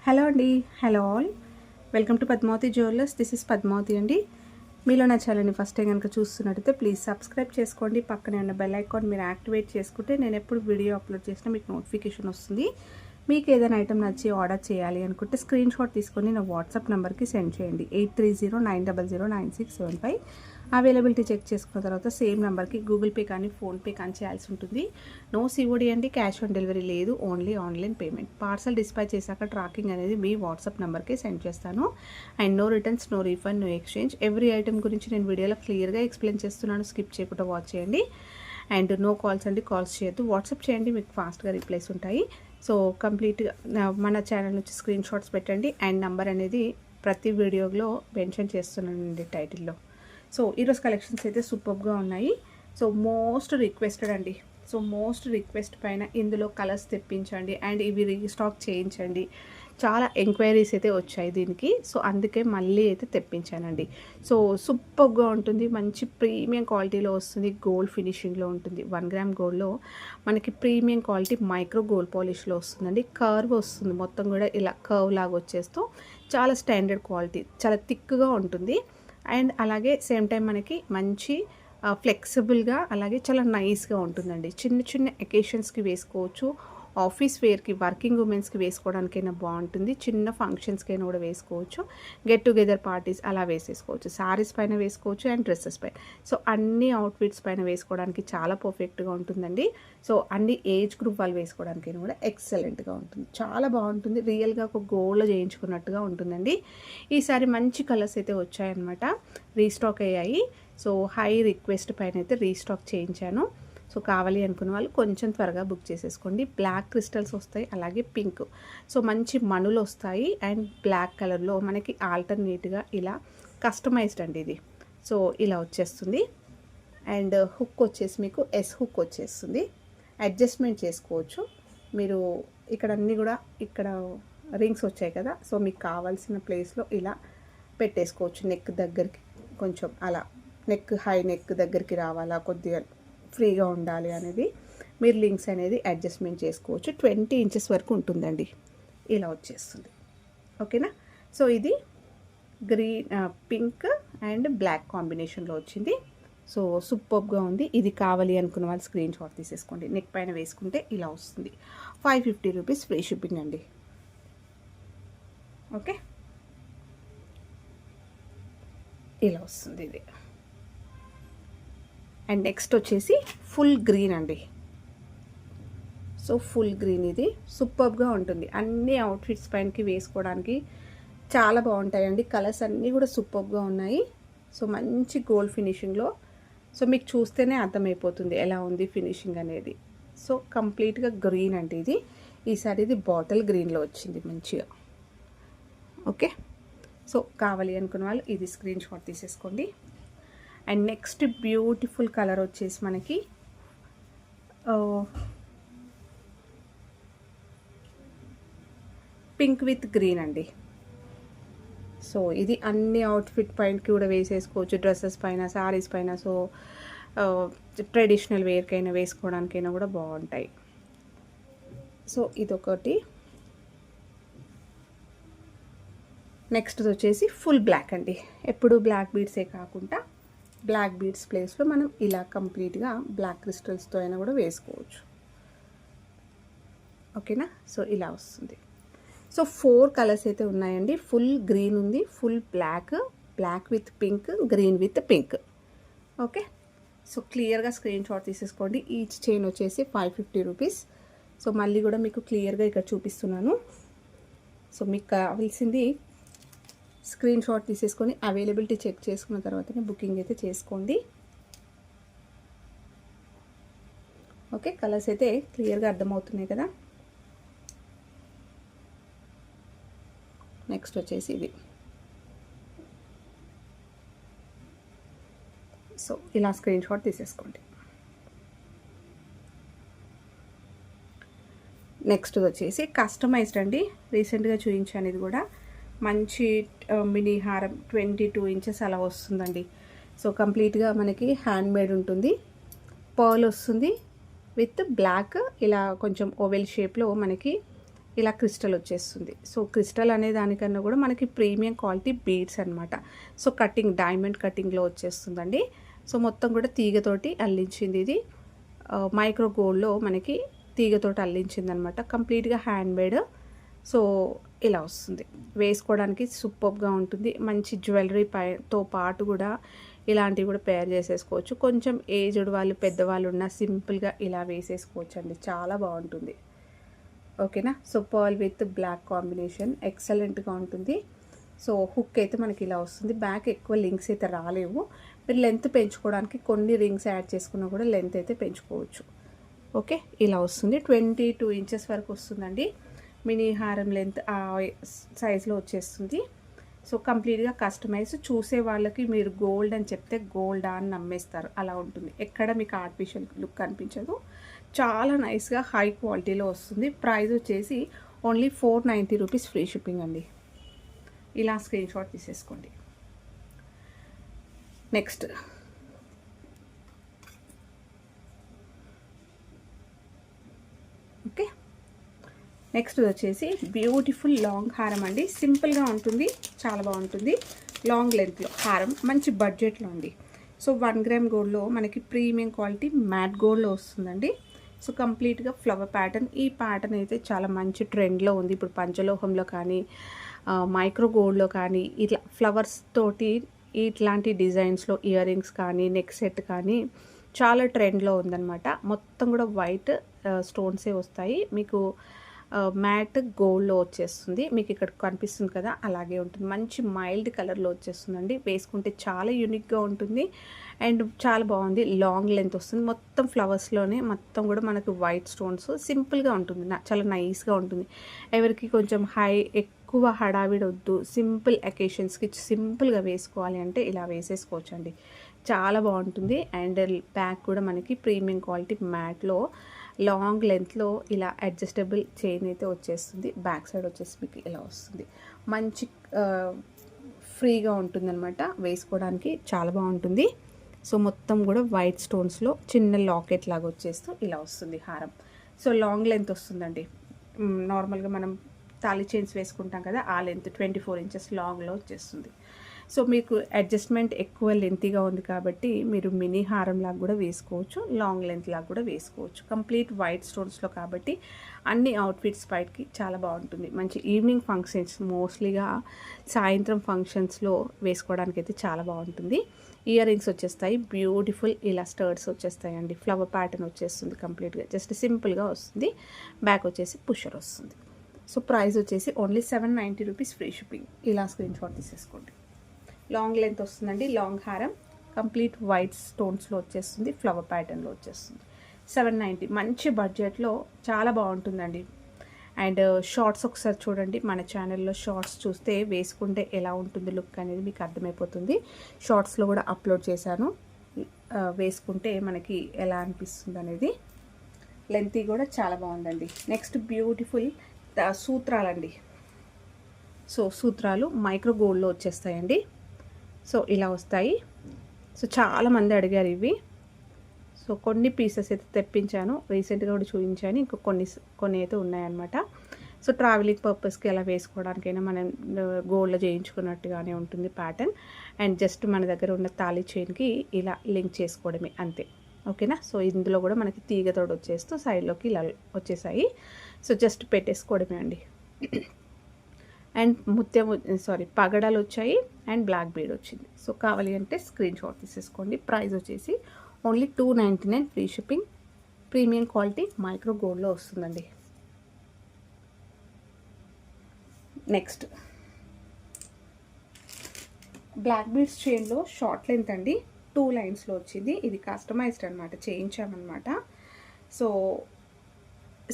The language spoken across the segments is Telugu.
హలో అండి. Hello all. Welcome to Padmavathi jewellers. This is Padmavathi అండి. మీలో నా ఛానల్ని ఫస్ట్ టైం కనుక చూస్తున్నట్టయితే ప్లీజ్ సబ్స్క్రైబ్ చేసుకోండి. పక్కనే ఉన్న బెల్ ఐకాన్ మీరు యాక్టివేట్ చేసుకుంటే నేను ఎప్పుడు వీడియో అప్లోడ్ చేసినా మీకు నోటిఫికేషన్ వస్తుంది. మీకు ఏదైనా ఐటమ్ నచ్చి ఆర్డర్ చేయాలి అనుకుంటే స్క్రీన్ షాట్ తీసుకొని నా వాట్సాప్ నెంబర్కి సెండ్ చేయండి. 8309009675. అవైలబిలిటీ చెక్ చేసుకున్న తర్వాత సేమ్ నెంబర్కి గూగుల్ పే కానీ ఫోన్పే కానీ చేయాల్సి ఉంటుంది. నో సిఓడి అండి, క్యాష్ ఆన్ డెలివరీ లేదు, only online payment. Parcel dispatch చేశాక ట్రాకింగ్ అనేది మీ వాట్సాప్ నెంబర్కి సెండ్ చేస్తాను. And no returns, no refund, no exchange. Every item గురించి నేను వీడియోలో క్లియర్గా ఎక్స్ప్లెయిన్ చేస్తున్నాను. స్కిప్ చేయకుండా వాచ్ చేయండి. అండ్ నో కాల్స్ అండి, కాల్స్ చేయొద్దు. వాట్సాప్ చేయండి, మీకు ఫాస్ట్గా రిప్లైస్ ఉంటాయి. సో కంప్లీట్గా మన ఛానల్ నుంచి స్క్రీన్ షాట్స్ పెట్టండి. అండ్ నెంబర్ అనేది ప్రతి వీడియోలో మెన్షన్ చేస్తున్నానండి టైటిల్లో. సో ఈరోజు కలెక్షన్స్ అయితే సూపర్గా ఉన్నాయి. సో మోస్ట్ రిక్వెస్టెడ్ అండి. సో మోస్ట్ రిక్వెస్ట్ పైన ఇందులో కలర్స్ తెప్పించండి అండ్ ఇవి రీస్టాక్ చేయించండి. చాలా ఎంక్వైరీస్ అయితే వచ్చాయి దీనికి. సో అందుకే మళ్ళీ అయితే తెప్పించానండి. సో సూపర్గా ఉంటుంది, మంచి ప్రీమియం క్వాలిటీలో వస్తుంది, గోల్డ్ ఫినిషింగ్లో ఉంటుంది. 1 గ్రామ్ గోల్డ్లో మనకి ప్రీమియం క్వాలిటీ మైక్రో గోల్డ్ పాలిష్లో వస్తుందండి. కర్వ్ వస్తుంది, మొత్తం కూడా ఇలా కర్వ్ లాగా వచ్చేస్తూ చాలా స్టాండర్డ్ క్వాలిటీ, చాలా థిక్గా ఉంటుంది. అండ్ అలాగే సేమ్ టైం మనకి మంచి ఫ్లెక్సిబుల్గా అలాగే చాలా నైస్గా ఉంటుందండి. చిన్న చిన్న ఎకేషన్స్కి వేసుకోవచ్చు, ఆఫీస్ వేర్కి, వర్కింగ్ ఉమెన్స్కి వేసుకోవడానికైనా బాగుంటుంది. చిన్న ఫంక్షన్స్కైనా కూడా వేసుకోవచ్చు, గెట్ టుగెదర్ పార్టీస్ అలా వేసేసుకోవచ్చు. శారీస్ పైన వేసుకోవచ్చు అండ్ డ్రెస్సెస్ పైన. సో అన్ని అవుట్ఫిట్స్ పైన వేసుకోవడానికి చాలా పర్ఫెక్ట్గా ఉంటుందండి. సో అన్ని ఏజ్ గ్రూప్ వాళ్ళు వేసుకోవడానికైనా కూడా ఎక్సలెంట్గా ఉంటుంది, చాలా బాగుంటుంది. రియల్గా ఒక గోల్డ్లో చేయించుకున్నట్టుగా ఉంటుందండి. ఈసారి మంచి కలర్స్ అయితే వచ్చాయన్నమాట, రీస్టాక్ అయ్యాయి. సో హై రిక్వెస్ట్ పైన అయితే రీస్టాక్ చేయించాను. సో కావాలి అనుకున్న వాళ్ళు కొంచెం త్వరగా బుక్ చేసేసుకోండి. బ్లాక్ క్రిస్టల్స్ వస్తాయి, అలాగే పింక్. సో మంచి మణులు వస్తాయి అండ్ బ్లాక్ కలర్లో మనకి ఆల్టర్నేట్గా ఇలా కస్టమైజ్డ్ అండి ఇది. సో ఇలా వచ్చేస్తుంది. అండ్ హుక్ వచ్చేసి మీకు ఎస్ హుక్ వచ్చేస్తుంది, అడ్జస్ట్మెంట్ చేసుకోవచ్చు మీరు. ఇక్కడ అన్నీ కూడా ఇక్కడ రింగ్స్ వచ్చాయి కదా, సో మీకు కావాల్సిన ప్లేస్లో ఇలా పెట్టేసుకోవచ్చు. నెక్ దగ్గరికి కొంచెం అలా, నెక్ హై నెక్ దగ్గరికి రావాలా, కొద్దిగా ఫ్రీగా ఉండాలి అనేది మీరు లింక్స్ అనేది అడ్జస్ట్మెంట్ చేసుకోవచ్చు. 20 ఇంచెస్ వరకు ఉంటుందండి. ఇలా వచ్చేస్తుంది. ఓకేనా. సో ఇది గ్రీన్, పింక్ అండ్ బ్లాక్ కాంబినేషన్లో వచ్చింది. సో సూపర్గా ఉంది. ఇది కావాలి అనుకున్న వాళ్ళు స్క్రీన్ షాట్ తీసేసుకోండి. నెక్ పైన వేసుకుంటే ఇలా వస్తుంది. 550 రూపీస్ ఫ్రీ షిప్పింగ్ అండి. ఓకే, ఇలా వస్తుంది ఇది. అండ్ నెక్స్ట్ వచ్చేసి ఫుల్ గ్రీన్ అండి. సో ఫుల్ గ్రీన్ ఇది సూపర్గా ఉంటుంది, అన్ని అవుట్ఫిట్స్ పైనకి వేసుకోవడానికి చాలా బాగుంటాయండి. కలర్స్ అన్నీ కూడా సూపర్గా ఉన్నాయి. సో మంచి గోల్డ్ ఫినిషింగ్లో. సో మీకు చూస్తేనే అర్థమైపోతుంది ఎలా ఉంది ఫినిషింగ్ అనేది. సో కంప్లీట్గా గ్రీన్ అండి ఇది. ఈసారి ఇది బాటిల్ గ్రీన్లో వచ్చింది మంచిగా. ఓకే, సో కావాలి అనుకున్న వాళ్ళు ఇది స్క్రీన్ షాట్ తీసేసుకోండి. అండ్ నెక్స్ట్ బ్యూటిఫుల్ కలర్ వచ్చేసి మనకి పింక్ విత్ గ్రీన్ అండి. సో ఇది అన్ని అవుట్ఫిట్ పైనకి కూడా వేసేసుకోవచ్చు, డ్రెస్సెస్ పైన, శారీస్ పైన. సో ట్రెడిషనల్ వేర్కైనా వేసుకోవడానికైనా కూడా బాగుంటాయి. సో ఇదొకటి. నెక్స్ట్ వచ్చేసి ఫుల్ బ్లాక్ అండి. ఎప్పుడు బ్లాక్ బీడ్సే కాకుండా బ్లాక్ బీడ్స్ ప్లేస్లో మనం ఇలా కంప్లీట్గా బ్లాక్ క్రిస్టల్స్తో అయినా కూడా వేసుకోవచ్చు. ఓకేనా. సో ఇలా వస్తుంది. సో 4 కలర్స్ అయితే ఉన్నాయండి. ఫుల్ గ్రీన్ ఉంది, full black, black with pink, green with pink. Okay, so క్లియర్గా స్క్రీన్ షాట్ తీసేసుకోండి. ఈచ్ చైన్ వచ్చేసి 550 రూపీస్. సో మళ్ళీ కూడా మీకు క్లియర్గా ఇక్కడ చూపిస్తున్నాను. సో మీకు కావాల్సింది స్క్రీన్ షాట్ తీసేసుకొని అవైలబిలిటీ చెక్ చేసుకున్న తర్వాతనే బుకింగ్ అయితే చేసుకోండి. ఓకే, కలర్స్ అయితే క్లియర్గా అర్థమవుతున్నాయి కదా. నెక్స్ట్ వచ్చేసి ఇది. సో ఇలా స్క్రీన్ షాట్ తీసేసుకోండి. నెక్స్ట్ వచ్చేసి కస్టమైజ్డ్ అండి. రీసెంట్గా చూపించాను ఇది కూడా. మంచి మినీ హారం 22 ఇంచెస్ అలా వస్తుందండి. సో కంప్లీట్గా మనకి హ్యాండ్ మేడ్ ఉంటుంది, పర్ల్ వస్తుంది విత్ బ్లాక్, ఇలా కొంచెం ఓవెల్ షేప్లో మనకి ఇలా క్రిస్టల్ వచ్చేస్తుంది. సో క్రిస్టల్ అనే దానికన్నా కూడా మనకి ప్రీమియం క్వాలిటీ బీడ్స్ అనమాట. సో కటింగ్ డైమండ్ కటింగ్లో వచ్చేస్తుందండి. సో మొత్తం కూడా తీగతోటి అల్లించింది ఇది. మైక్రో గోల్డ్లో మనకి తీగతోటి అల్లించిందనమాట. కంప్లీట్గా హ్యాండ్మేడ్. సో ఇలా వస్తుంది. వేసుకోవడానికి సూపర్గా ఉంటుంది. మంచి జ్యువెలరీ తో పాటు కూడా ఇలాంటివి కూడా పేర్ చేసేసుకోవచ్చు. కొంచెం ఏజ్డ్ వాళ్ళు పెద్దవాళ్ళు ఉన్న సింపుల్గా ఇలా వేసేసుకోవచ్చు అండి. చాలా బాగుంటుంది. ఓకేనా. So pearl with black combination ఎక్సలెంట్గా ఉంటుంది. సో హుక్ అయితే మనకి ఇలా వస్తుంది. బ్యాక్ ఎక్కువ లింక్స్ అయితే రాలేవు. మీరు లెంత్ పెంచుకోవడానికి కొన్ని రింగ్స్ యాడ్ చేసుకున్నా కూడా లెంత్ అయితే పెంచుకోవచ్చు. ఓకే, ఇలా వస్తుంది. 22 ఇంచెస్ వరకు వస్తుందండి. మినీ హారం లెంత్ ఆ సైజులో వచ్చేస్తుంది. సో కంప్లీట్గా కస్టమైజ్. చూసే వాళ్ళకి మీరు గోల్డ్ అని చెప్తే గోల్డా అని నమ్మేస్తారు. అలా ఉంటుంది. ఎక్కడ మీకు ఆర్టిఫిషియల్ లుక్ కనిపించదు. చాలా నైస్గా హై క్వాలిటీలో వస్తుంది. ప్రైస్ వచ్చేసి ఓన్లీ 490 రూపీస్ ఫ్రీ షిప్పింగ్ అండి. ఇలా స్క్రీన్ షాట్ తీసేసుకోండి. నెక్స్ట్ ఓకే, నెక్స్ట్ వచ్చేసి బ్యూటిఫుల్ లాంగ్ హారం అండి. సింపుల్గా ఉంటుంది, చాలా బాగుంటుంది. లాంగ్ లెంత్లో హారం, మంచి బడ్జెట్లో అండి. సో 1 గ్రామ్ గోల్డ్లో మనకి ప్రీమియం క్వాలిటీ మ్యాట్ గోల్డ్లో వస్తుందండి. సో కంప్లీట్గా ఫ్లవర్ ప్యాటర్న్. ఈ ప్యాటర్న్ అయితే చాలా మంచి ట్రెండ్లో ఉంది ఇప్పుడు. పంచలోహంలో కానీ మైక్రో గోల్డ్లో కానీ ఇట్లా ఫ్లవర్స్ తోటి ఇట్లాంటి డిజైన్స్లో ఇయర్ రింగ్స్ కానీ నెక్ సెట్ కానీ చాలా ట్రెండ్లో ఉందన్నమాట. మొత్తం కూడా వైట్ స్టోన్సే వస్తాయి మీకు. మ్యాట్ గోల్డ్లో వచ్చేస్తుంది. మీకు ఇక్కడ కనిపిస్తుంది కదా, అలాగే ఉంటుంది. మంచి మైల్డ్ కలర్లో వచ్చేస్తుందండి. వేసుకుంటే చాలా యూనిక్గా ఉంటుంది అండ్ చాలా బాగుంది. లాంగ్ లెంత్ వస్తుంది. మొత్తం ఫ్లవర్స్లోనే మొత్తం కూడా మనకు వైట్ స్టోన్స్. సింపుల్గా ఉంటుంది, చాలా నైస్గా ఉంటుంది. ఎవరికి కొంచెం ఎక్కువ హడావిడి వద్దు, సింపుల్ అకేషన్స్కి సింపుల్గా వేసుకోవాలి అంటే ఇలా వేసేసుకోవచ్చు అండి. చాలా బాగుంటుంది. అండ్ బ్యాక్ కూడా మనకి ప్రీమియం క్వాలిటీ మ్యాట్లో లాంగ్ లెంత్లో ఇలా అడ్జస్టబుల్ చైన్ అయితే వచ్చేస్తుంది. బ్యాక్ సైడ్ వచ్చేసి మీకు ఇలా వస్తుంది. మంచి ఫ్రీగా ఉంటుందన్నమాట, వేసుకోవడానికి చాలా బాగుంటుంది. సో మొత్తం కూడా వైట్ స్టోన్స్లో చిన్న లాకెట్ లాగా వచ్చేస్తూ ఇలా వస్తుంది హారం. సో లాంగ్ లెంత్ వస్తుందండి. నార్మల్గా మనం తాళి చైన్స్ వేసుకుంటాం కదా, ఆ లెంత్ 24 ఇంచెస్ లాంగ్లో వచ్చేస్తుంది. సో మీకు అడ్జస్ట్మెంట్ ఎక్కువ లెంతీగా ఉంది కాబట్టి మీరు మినీ హారం లాగా కూడా వేసుకోవచ్చు, లాంగ్ లెంత్ లాగా కూడా వేసుకోవచ్చు. కంప్లీట్ వైట్ స్టోన్స్లో కాబట్టి అన్ని అవుట్ఫిట్స్ పైకి చాలా బాగుంటుంది. మంచి ఈవినింగ్ ఫంక్షన్స్, మోస్ట్లీగా సాయంత్రం ఫంక్షన్స్లో వేసుకోవడానికి అయితే చాలా బాగుంటుంది. ఇయర్ రింగ్స్ వచ్చేస్తాయి. బ్యూటిఫుల్ ఇలా స్టర్డ్స్ వచ్చేస్తాయండి. ఫ్లవర్ ప్యాటర్న్ వచ్చేస్తుంది. కంప్లీట్గా జస్ట్ సింపుల్గా వస్తుంది. బ్యాక్ వచ్చేసి పుషర్ వస్తుంది. సో ప్రైస్ వచ్చేసి ఓన్లీ 790 రూపీస్ ఫ్రీ షిప్పింగ్. ఇలా స్క్రీన్ షాట్ తీసేసుకోండి. లాంగ్ లెంత్ వస్తుందండి. లాంగ్ హారం కంప్లీట్ వైట్ స్టోన్స్లో వచ్చేస్తుంది. ఫ్లవర్ ప్యాటర్న్లో వచ్చేస్తుంది. 790 మంచి బడ్జెట్లో చాలా బాగుంటుందండి. అండ్ షార్ట్స్ ఒకసారి చూడండి. మన ఛానల్లో షార్ట్స్ చూస్తే వేసుకుంటే ఎలా ఉంటుంది లుక్ అనేది మీకు అర్థమైపోతుంది. షార్ట్స్లో కూడా అప్లోడ్ చేశాను. వేసుకుంటే మనకి ఎలా అనిపిస్తుంది అనేది. లెంతీ కూడా చాలా బాగుందండి. నెక్స్ట్ బ్యూటిఫుల్ సూత్రాలండి. సో సూత్రాలు మైక్రో గోల్డ్లో వచ్చేస్తాయండి. సో ఇలా వస్తాయి. సో చాలామంది అడిగారు ఇవి. సో కొన్ని పీసెస్ అయితే తెప్పించాను, రీసెంట్గా కూడా చూపించాను. ఇంకా కొన్ని అయితే ఉన్నాయన్నమాట. సో ట్రావెలింగ్ పర్పస్కి అలా వేసుకోవడానికైనా మనం గోల్డ్లో చేయించుకున్నట్టుగానే ఉంటుంది ప్యాటర్న్. అండ్ జస్ట్ మన దగ్గర ఉన్న తాళి చైన్కి ఇలా లింక్ చేసుకోవడమే అంతే. ఓకేనా. సో ఇందులో కూడా మనకి తీగతోడు వచ్చేస్తూ సైడ్లోకి ఇలా వచ్చేసాయి. సో జస్ట్ పెట్టేసుకోవడమే అండి. అండ్ పగడాలు వచ్చాయి అండ్ బ్లాక్ బీడ్ వచ్చింది. సో కావాలి అంటే స్క్రీన్ షాట్ తీసేసుకోండి. ప్రైస్ వచ్చేసి only 299 free shipping. Premium quality micro గోల్డ్లో వస్తుందండి. నెక్స్ట్ బ్లాక్ బీడ్స్ చైన్లో షార్ట్ లెంత్ అండి. 2 లైన్స్లో వచ్చింది. ఇది కస్టమైజ్డ్ అనమాట, చేయించామన్నమాట. సో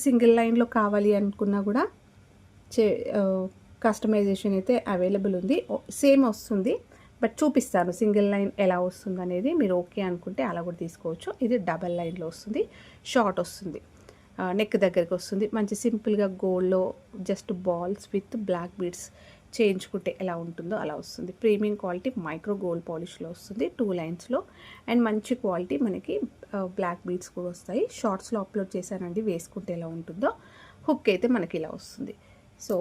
సింగిల్ లైన్లో కావాలి అనుకున్నా కూడా కస్టమైజేషన్ అయితే అవైలబుల్ ఉంది. సేమ్ వస్తుంది, బట్ చూపిస్తాను సింగిల్ లైన్ ఎలా వస్తుంది అనేది. మీరు ఓకే అనుకుంటే అలా కూడా తీసుకోవచ్చు. ఇది డబల్ లైన్లో వస్తుంది, షార్ట్ వస్తుంది, నెక్ దగ్గరికి వస్తుంది. మంచి సింపుల్గా గోల్డ్లో just balls with black beads చేయించుకుంటే ఎలా ఉంటుందో అలా వస్తుంది. ప్రీమియం క్వాలిటీ మైక్రో గోల్డ్ పాలిష్లో వస్తుంది 2 లైన్స్లో. అండ్ మంచి క్వాలిటీ మనకి బ్లాక్ బీడ్స్ కూడా వస్తాయి. షార్ట్స్లో అప్లోడ్ చేశానండి, వేసుకుంటే ఎలా ఉంటుందో. హుక్ అయితే మనకి ఇలా వస్తుంది. సో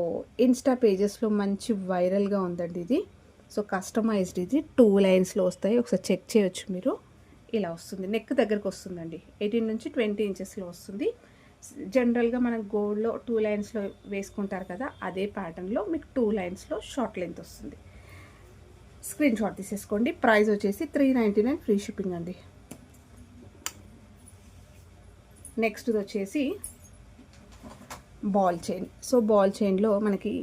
ఇన్స్టా పేజెస్లో మంచి వైరల్గా ఉందండి ఇది. సో కస్టమైజ్డ్ ఇది 2 లైన్స్లో వస్తాయి, ఒకసారి చెక్ చేయొచ్చు మీరు. ఇలా వస్తుంది, నెక్ దగ్గరకు వస్తుందండి. 18 నుంచి 20 ఇంచెస్లో వస్తుంది. జనరల్గా మనం గోల్డ్లో 2 లైన్స్లో వేసుకుంటారు కదా, అదే ప్యాటర్న్లో మీకు 2 లైన్స్లో షార్ట్ లెంత్ వస్తుంది. స్క్రీన్ షాట్ తీసేసుకోండి. ప్రైస్ వచ్చేసి 399 ఫ్రీ షిప్పింగ్ అండి. నెక్స్ట్ వచ్చేసి బాల్ చైన్. సో బాల్ చైన్లో మనకి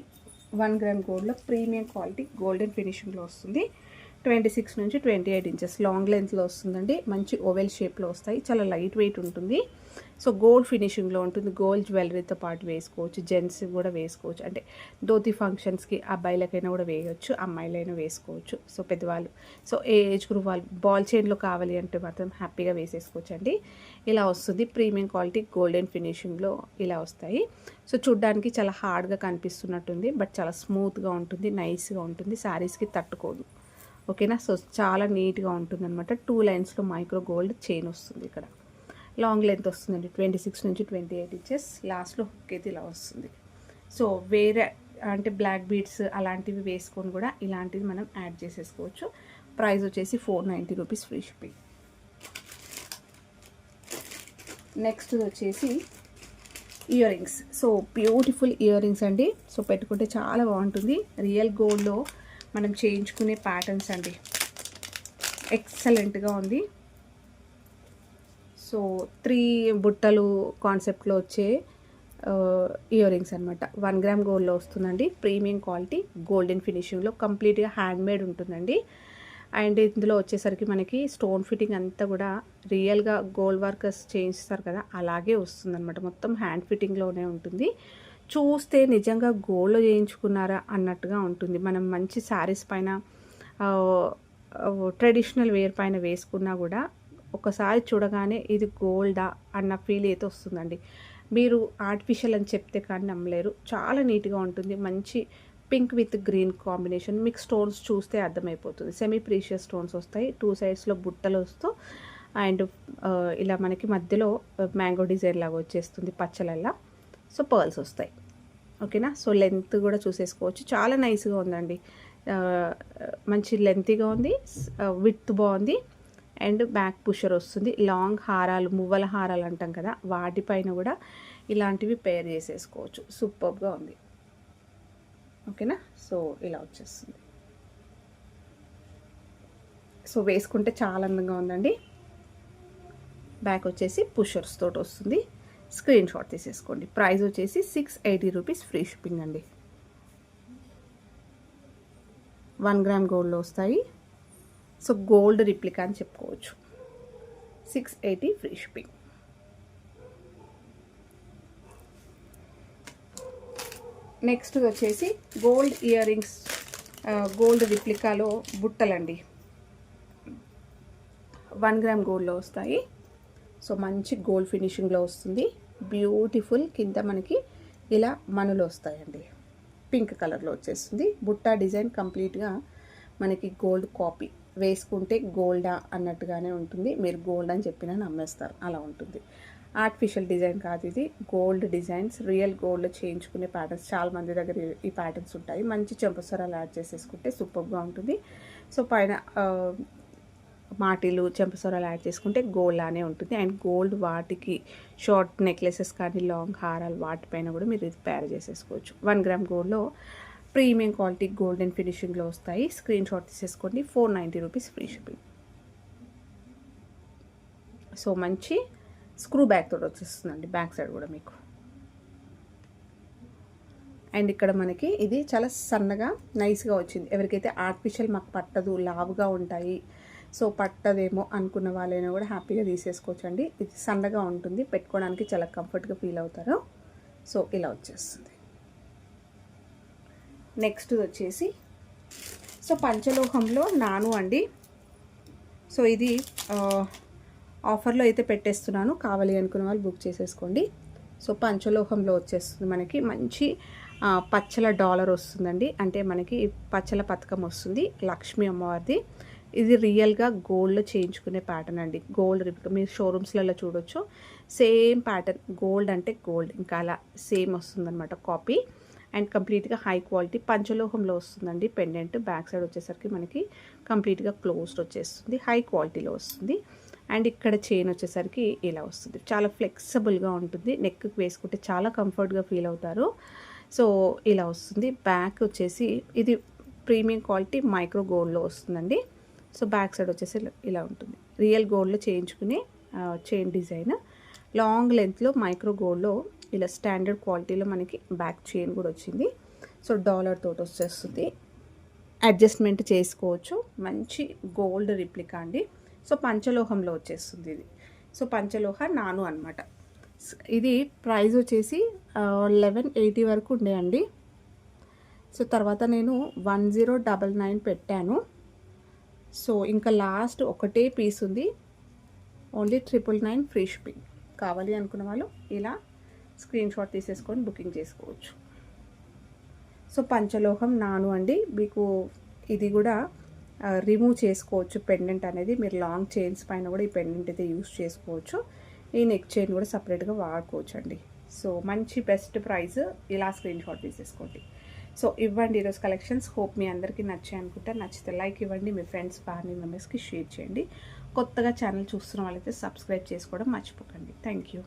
1 గ్రామ్ గోల్డ్లో ప్రీమియం క్వాలిటీ గోల్డెన్ ఫినిషింగ్లో వస్తుంది. 26 నుంచి 28 ఇంచెస్ లాంగ్ లెంత్లో వస్తుందండి. మంచి ఓవెల్ షేప్లో వస్తాయి, చాలా లైట్ వెయిట్ ఉంటుంది. సో గోల్డ్ ఫినిషింగ్లో ఉంటుంది. గోల్డ్ జ్యువెలరీతో పాటు వేసుకోవచ్చు, జెంట్స్ కూడా వేసుకోవచ్చు. అంటే ధోతి ఫంక్షన్స్కి అబ్బాయిలకైనా కూడా వేయవచ్చు, అమ్మాయిలైనా వేసుకోవచ్చు. సో పెద్దవాళ్ళు, సో ఏ ఏజ్ గ్రూప్ వాళ్ళు బాల్ చైన్లో కావాలి అంటే మాత్రం హ్యాపీగా వేసేసుకోవచ్చు అండి. ఇలా వస్తుంది ప్రీమియం క్వాలిటీ గోల్డెన్ ఫినిషింగ్లో ఇలా వస్తాయి. సో చూడ్డానికి చాలా హార్డ్గా కనిపిస్తున్నట్టుంది, బట్ చాలా స్మూత్గా ఉంటుంది, నైస్గా ఉంటుంది, శారీస్కి తట్టుకోదు. ఓకేనా. సో చాలా నీట్గా ఉంటుంది అనమాట. 2 లైన్స్లో మైక్రో గోల్డ్ చైన్ వస్తుంది. ఇక్కడ లాంగ్ లెంత్ వస్తుందండి, 26 నుంచి 28 ఇంచెస్. లాస్ట్లో హుక్ అయితే ఇలా వస్తుంది. సో వేరే అంటే బ్లాక్ బీడ్స్ అలాంటివి వేసుకొని కూడా ఇలాంటివి మనం యాడ్ చేసేసుకోవచ్చు. ప్రైస్ వచ్చేసి 490 రూపీస్ ఫ్రీ షిప్పింగ్. నెక్స్ట్ వచ్చేసి ear rings. So beautiful ear rings అండి. సో పెట్టుకుంటే చాలా బాగుంటుంది. రియల్ గోల్డ్లో మనం చేయించుకునే ప్యాటర్న్స్ అండి, ఎక్సలెంట్గా ఉంది. సో 3 బుట్టలు కాన్సెప్ట్లో వచ్చే ఇయర్ రింగ్స్ అనమాట. 1 గ్రామ్ గోల్డ్లో వస్తుందండి. ప్రీమియం క్వాలిటీ గోల్డెన్ ఫినిషింగ్లో కంప్లీట్గా హ్యాండ్మేడ్ ఉంటుందండి. అండ్ ఇందులో వచ్చేసరికి మనకి స్టోన్ ఫిట్టింగ్ అంతా కూడా రియల్గా గోల్డ్ వర్కర్స్ చేయిస్తారు కదా, అలాగే వస్తుందన్నమాట. మొత్తం హ్యాండ్ ఫిట్టింగ్లోనే ఉంటుంది. చూస్తే నిజంగా గోల్డ్లో చేయించుకున్నారా అన్నట్టుగా ఉంటుంది. మనం మంచి శారీస్ పైన ట్రెడిషనల్ వేర్ పైన వేసుకున్నా కూడా ఒకసారి చూడగానే ఇది గోల్డా అన్న ఫీల్ అయితే వస్తుందండి. మీరు ఆర్టిఫిషియల్ అని చెప్తే కానీ నమ్మలేరు. చాలా నీట్గా ఉంటుంది. మంచి పింక్ విత్ గ్రీన్ కాంబినేషన్. మీకు స్టోన్స్ చూస్తే అర్థమైపోతుంది. సెమీ ప్రీషియస్ స్టోన్స్ వస్తాయి. 2 సైడ్స్లో బుట్టలు వస్తూ అండ్ ఇలా మనకి మధ్యలో మ్యాంగో డిజైన్ లాగా వచ్చేస్తుంది పచ్చలల్లా. సో పర్ల్స్ వస్తాయి. ఓకేనా. సో లెంత్ కూడా చూసేసుకోవచ్చు. చాలా నైస్గా ఉందండి. మంచి లెంతీగా ఉంది, విడ్త్ బాగుంది. అండ్ బ్యాక్ పుషర్ వస్తుంది. లాంగ్ హారాలు, మువ్వల హారాలు అంటాం కదా, వాటిపైన కూడా ఇలాంటివి పేర్ చేసేసుకోవచ్చు. సూపర్గా ఉంది. ఓకేనా. సో ఇలా వచ్చేస్తుంది. సో వేసుకుంటే చాలా అందంగా ఉందండి. బ్యాక్ వచ్చేసి పుషర్స్ తోటి వస్తుంది. స్క్రీన్ షాట్ తీసేసుకోండి. ప్రైస్ వచ్చేసి 680 రూపీస్ ఫ్రీ షిప్పింగ్ అండి. 1 గ్రామ్ గోల్డ్లో వస్తాయి. సో గోల్డ్ రిప్లికా అని చెప్పుకోవచ్చు. 680 ఫ్రీ షిప్పింగ్. నెక్స్ట్ వచ్చేసి గోల్డ్ ఇయర్ రింగ్స్, గోల్డ్ రిప్లికాలో బుట్టలండి. 1 గ్రామ్ గోల్డ్లో వస్తాయి. సో మంచి గోల్డ్ ఫినిషింగ్లో వస్తుంది. బ్యూటిఫుల్. కింద మనకి ఇలా మనులు వస్తాయండి. పింక్ కలర్లో వచ్చేస్తుంది. బుట్టా డిజైన్ కంప్లీట్గా మనకి గోల్డ్ కాపీ. వేసుకుంటే గోల్డా అన్నట్టుగానే ఉంటుంది. మీరు గోల్డ్ అని చెప్పినా నమ్మేస్తారు, అలా ఉంటుంది. ఆర్టిఫిషియల్ డిజైన్ కాదు ఇది, గోల్డ్ డిజైన్స్. రియల్ గోల్డ్ చేయించుకునే ప్యాటర్న్స్ చాలా మంది దగ్గర ఈ ప్యాటర్న్స్ ఉంటాయి. మంచి చెంపసరాలు యాడ్ చేసేసుకుంటే సూపర్గా ఉంటుంది. సో పైన మాటీలు, చెంపసరాలు యాడ్ చేసుకుంటే గోల్డ్ లానే ఉంటుంది. అండ్ గోల్డ్ వాటికి షార్ట్ నెక్లెసెస్ కానీ లాంగ్ హారాలు వాటిపైన కూడా మీరు ఇది పేర్ చేసేసుకోవచ్చు. 1 గ్రామ్ గోల్డ్లో ప్రీమియం క్వాలిటీ గోల్డెన్ ఫినిషింగ్లో వస్తాయి. స్క్రీన్ షాట్ తీసేసుకోండి. 490 రూపీస్ ఫ్రీ షిప్పింగ్. సో మంచి స్క్రూ బ్యాక్ తోటి వచ్చేస్తుందండి, బ్యాక్ సైడ్ కూడా మీకు. అండ్ ఇక్కడ మనకి ఇది చాలా సన్నగా నైస్గా వచ్చింది. ఎవరికైతే ఆర్టిఫిషియల్ మాకు పట్టదు, లావుగా ఉంటాయి, సో పట్టదేమో అనుకున్న వాళ్ళైనా కూడా హ్యాపీగా తీసేసుకోవచ్చు అండి. ఇది సన్నగా ఉంటుంది, పెట్టుకోవడానికి చాలా కంఫర్ట్గా ఫీల్ అవుతారు. సో ఇలా వచ్చేస్తుంది. నెక్స్ట్ వచ్చేసి సో పంచలోహంలో నాను అండి. సో ఇది ఆఫర్లో అయితే పెట్టేస్తున్నాను, కావాలి అనుకున్న వాళ్ళు బుక్ చేసేసుకోండి. సో పంచలోహంలో వచ్చేస్తుంది మనకి. మంచి పచ్చల డాలర్ వస్తుందండి. అంటే మనకి పచ్చల పథకం వస్తుంది, లక్ష్మీ అమ్మవారిది. ఇది రియల్గా గోల్డ్లో చేయించుకునే ప్యాటర్న్ అండి. గోల్డ్ రిప్లికా మీరు షోరూమ్స్లలో చూడొచ్చు. సేమ్ ప్యాటర్న్, గోల్డ్ అంటే గోల్డ్ ఇంకా అలా సేమ్ వస్తుందన్నమాట కాపీ. అండ్ కంప్లీట్గా హై క్వాలిటీ పంచలోహంలో వస్తుందండి. పెండెంట్ బ్యాక్ సైడ్ వచ్చేసరికి మనకి కంప్లీట్గా క్లోజ్డ్ వచ్చేస్తుంది, హై క్వాలిటీలో వస్తుంది. అండ్ ఇక్కడ చైన్ వచ్చేసరికి ఇలా వస్తుంది. చాలా ఫ్లెక్సిబుల్గా ఉంటుంది, నెక్కి వేసుకుంటే చాలా కంఫర్ట్గా ఫీల్ అవుతారు. సో ఇలా వస్తుంది. బ్యాక్ వచ్చేసి ఇది ప్రీమియం క్వాలిటీ మైక్రో గోల్డ్లో వస్తుందండి. సో బ్యాక్ సైడ్ వచ్చేసి ఇలా ఉంటుంది. రియల్ గోల్డ్లో చేయించుకునే చైన్ డిజైన్. లాంగ్ లెంత్లో మైక్రో గోల్డ్లో ఇలా స్టాండర్డ్ క్వాలిటీలో మనకి బ్యాక్ చైన్ కూడా వచ్చింది. సో డాలర్ తోటి వచ్చేస్తుంది, అడ్జస్ట్మెంట్ చేసుకోవచ్చు. మంచి గోల్డ్ రిప్లికా అండి. సో పంచలోహంలో వచ్చేస్తుంది ఇది. సో పంచలోహ నాను అనమాట. ఇది ప్రైస్ వచ్చేసి 1180 వరకు ఉండే అండి. సో తర్వాత నేను 1099 పెట్టాను. సో ఇంకా లాస్ట్ ఒకటే పీస్ ఉంది, ఓన్లీ 999 ఫ్రీ షిప్పింగ్. కావాలి అనుకున్న వాళ్ళు ఇలా స్క్రీన్ షాట్ తీసేసుకొని బుకింగ్ చేసుకోవచ్చు. సో పంచలోహం నాను అండి. మీకు ఇది కూడా రిమూవ్ చేసుకోవచ్చు పెండెంట్ అనేది. మీరు లాంగ్ చైన్స్ పైన కూడా ఈ పెండెంట్ అయితే యూస్ చేసుకోవచ్చు. ఈ నెక్ చైన్ కూడా సపరేట్గా వాడుకోవచ్చు అండి. సో మంచి బెస్ట్ ప్రైస్, ఇలా స్క్రీన్ షాట్ తీసేసుకోండి. సో ఇవ్వండి ఈరోజు కలెక్షన్స్. హోప్ మీ అందరికీ నచ్చాయి అనుకుంటా. నచ్చితే లైక్ ఇవ్వండి, మీ ఫ్రెండ్స్ ఫ్యామిలీ మెంబర్స్కి షేర్ చేయండి. కొత్తగా ఛానల్ చూస్తున్న వాళ్ళైతే సబ్స్క్రైబ్ చేసుకోవడం మర్చిపోకండి. Thank you.